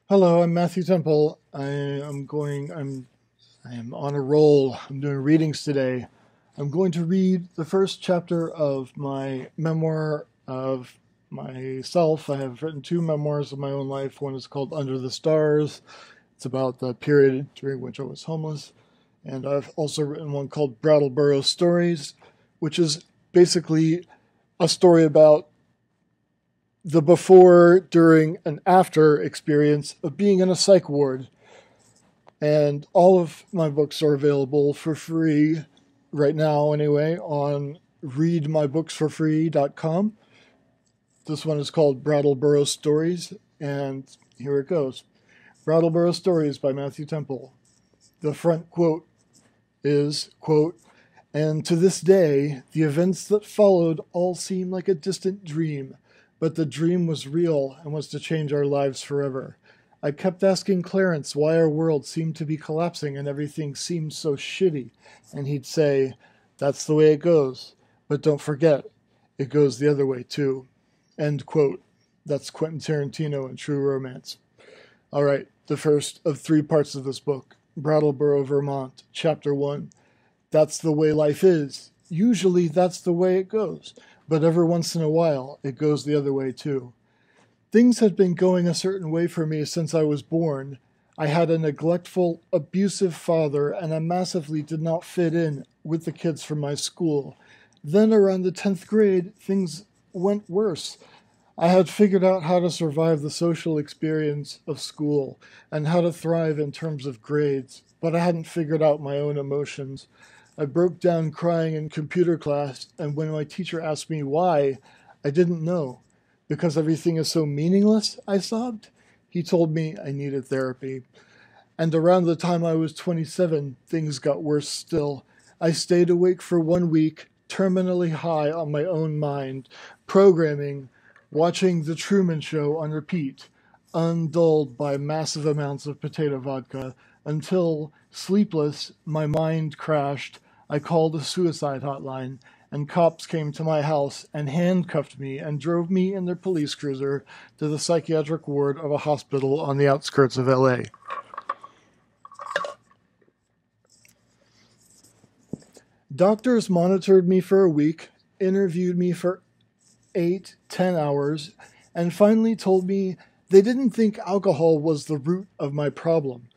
Hello, I'm Matthew Temple. I am on a roll. I'm doing readings today. I'm going to read the first chapter of my memoir of myself. I have written two memoirs of my own life. One is called Under the Stars. It's about the period during which I was homeless. And I've also written one called Brattleboro Stories, which is basically a story about the before, during, and after experience of being in a psych ward. And all of my books are available for free right now, anyway, on readmybooksforfree.com. This one is called Brattleboro Stories, and here it goes. Brattleboro Stories by Matthew Temple. The front quote is, quote, "And to this day, the events that followed all seem like a distant dream, but the dream was real and was to change our lives forever. I kept asking Clarence why our world seemed to be collapsing and everything seemed so shitty, and he'd say, 'That's the way it goes, but don't forget, it goes the other way too.'" End quote. That's Quentin Tarantino in True Romance. All right, the first of three parts of this book, Brattleboro, Vermont, Chapter 1. That's the way life is. Usually that's the way it goes, but every once in a while it goes the other way too. Things had been going a certain way for me since I was born. I had a neglectful, abusive father, and I massively did not fit in with the kids from my school. Then around the 10th grade, things went worse. I had figured out how to survive the social experience of school and how to thrive in terms of grades, but I hadn't figured out my own emotions. I broke down crying in computer class, and when my teacher asked me why, I didn't know. "Because everything is so meaningless," I sobbed. He told me I needed therapy. And around the time I was 27, things got worse still. I stayed awake for 1 week, terminally high on my own mind, programming, watching The Truman Show on repeat, undulled by massive amounts of potato vodka, until, sleepless, my mind crashed. I called a suicide hotline, and cops came to my house and handcuffed me and drove me in their police cruiser to the psychiatric ward of a hospital on the outskirts of LA. Doctors monitored me for a week, interviewed me for 8, 10 hours, and finally told me they didn't think alcohol was the root of my problem.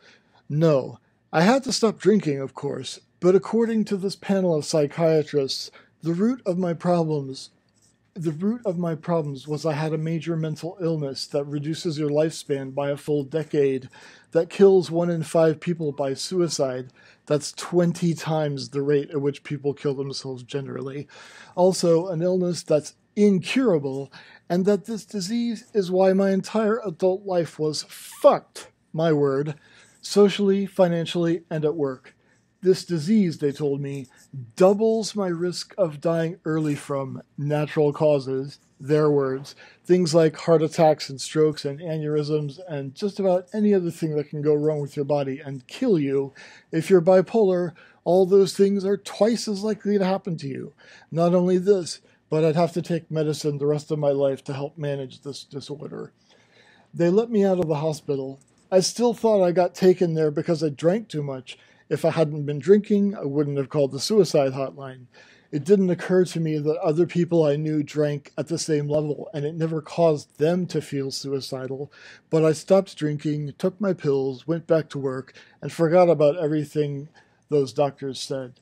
No, I had to stop drinking, of course, but according to this panel of psychiatrists, the root of my problems was I had a major mental illness that reduces your lifespan by a full decade, that kills 1 in 5 people by suicide. That's 20 times the rate at which people kill themselves generally. Also, an illness that's incurable, and that this disease is why my entire adult life was fucked, my word, socially, financially, and at work. This disease, they told me, doubles my risk of dying early from natural causes, their words, things like heart attacks and strokes and aneurysms and just about any other thing that can go wrong with your body and kill you. If you're bipolar, all those things are twice as likely to happen to you. Not only this, but I'd have to take medicine the rest of my life to help manage this disorder. They let me out of the hospital. I still thought I got taken there because I drank too much. If I hadn't been drinking, I wouldn't have called the suicide hotline. It didn't occur to me that other people I knew drank at the same level, and it never caused them to feel suicidal. But I stopped drinking, took my pills, went back to work, and forgot about everything those doctors said.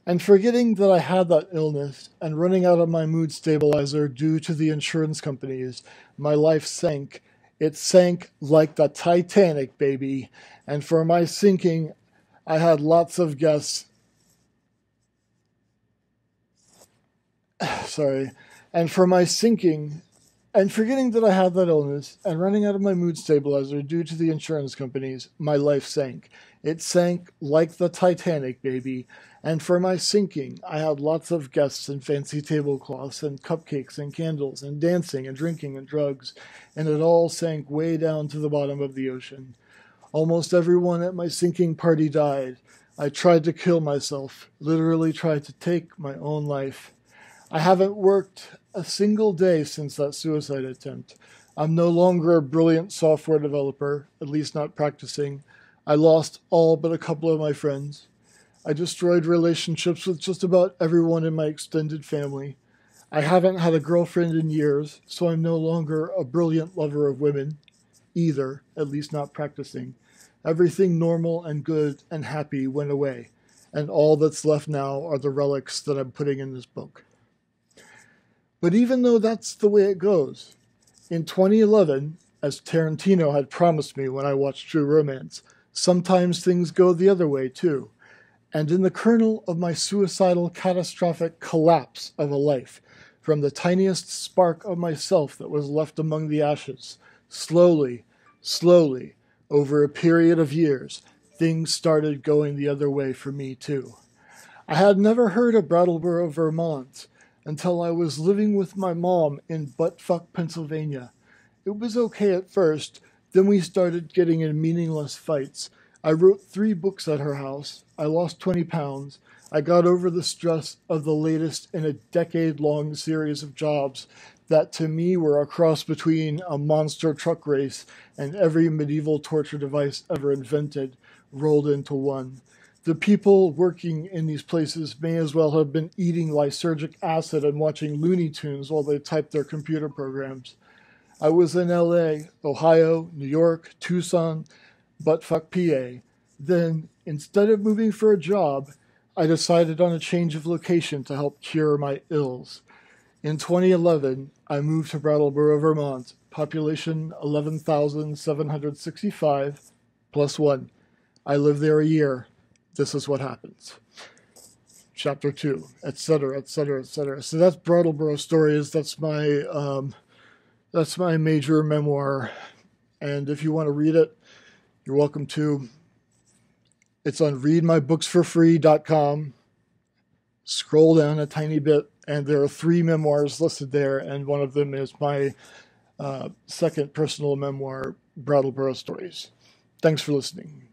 And forgetting that I had that illness, and running out of my mood stabilizer due to the insurance companies, my life sank. It sank like the Titanic, baby. And for my sinking, I had lots of guests. And for my sinking, and forgetting that I had that illness, and running out of my mood stabilizer due to the insurance companies, my life sank. It sank like the Titanic, baby. And for my sinking, I had lots of guests and fancy tablecloths and cupcakes and candles and dancing and drinking and drugs, and it all sank way down to the bottom of the ocean. Almost everyone at my sinking party died. I tried to kill myself, literally tried to take my own life. I haven't worked a single day since that suicide attempt. I'm no longer a brilliant software developer, at least not practicing. I lost all but a couple of my friends. I destroyed relationships with just about everyone in my extended family. I haven't had a girlfriend in years, so I'm no longer a brilliant lover of women, either, at least not practicing. Everything normal and good and happy went away, and all that's left now are the relics that I'm putting in this book. But even though that's the way it goes, in 2011, as Tarantino had promised me when I watched True Romance, sometimes things go the other way too. And in the kernel of my suicidal, catastrophic collapse of a life, from the tiniest spark of myself that was left among the ashes, slowly, over a period of years, things started going the other way for me too. I had never heard of Brattleboro, Vermont, until I was living with my mom in buttfuck Pennsylvania. It was okay at first, then we started getting in meaningless fights. I wrote 3 books at her house. I lost 20 pounds. I got over the stress of the latest in a decade-long series of jobs that to me were a cross between a monster truck race and every medieval torture device ever invented rolled into one. The people working in these places may as well have been eating lysergic acid and watching Looney Tunes while they typed their computer programs. I was in LA, Ohio, New York, Tucson, buttfuck PA. Then, instead of moving for a job, I decided on a change of location to help cure my ills. In 2011, I moved to Brattleboro, Vermont, population 11,765, plus 1. I lived there a year. This is what happens. Chapter 2, etc., etc., etc. So that's Brattleboro Stories. That's my major memoir. And if you want to read it, you're welcome to. It's on readmybooksforfree.com. Scroll down a tiny bit, and there are 3 memoirs listed there, and one of them is my second personal memoir, Brattleboro Stories. Thanks for listening.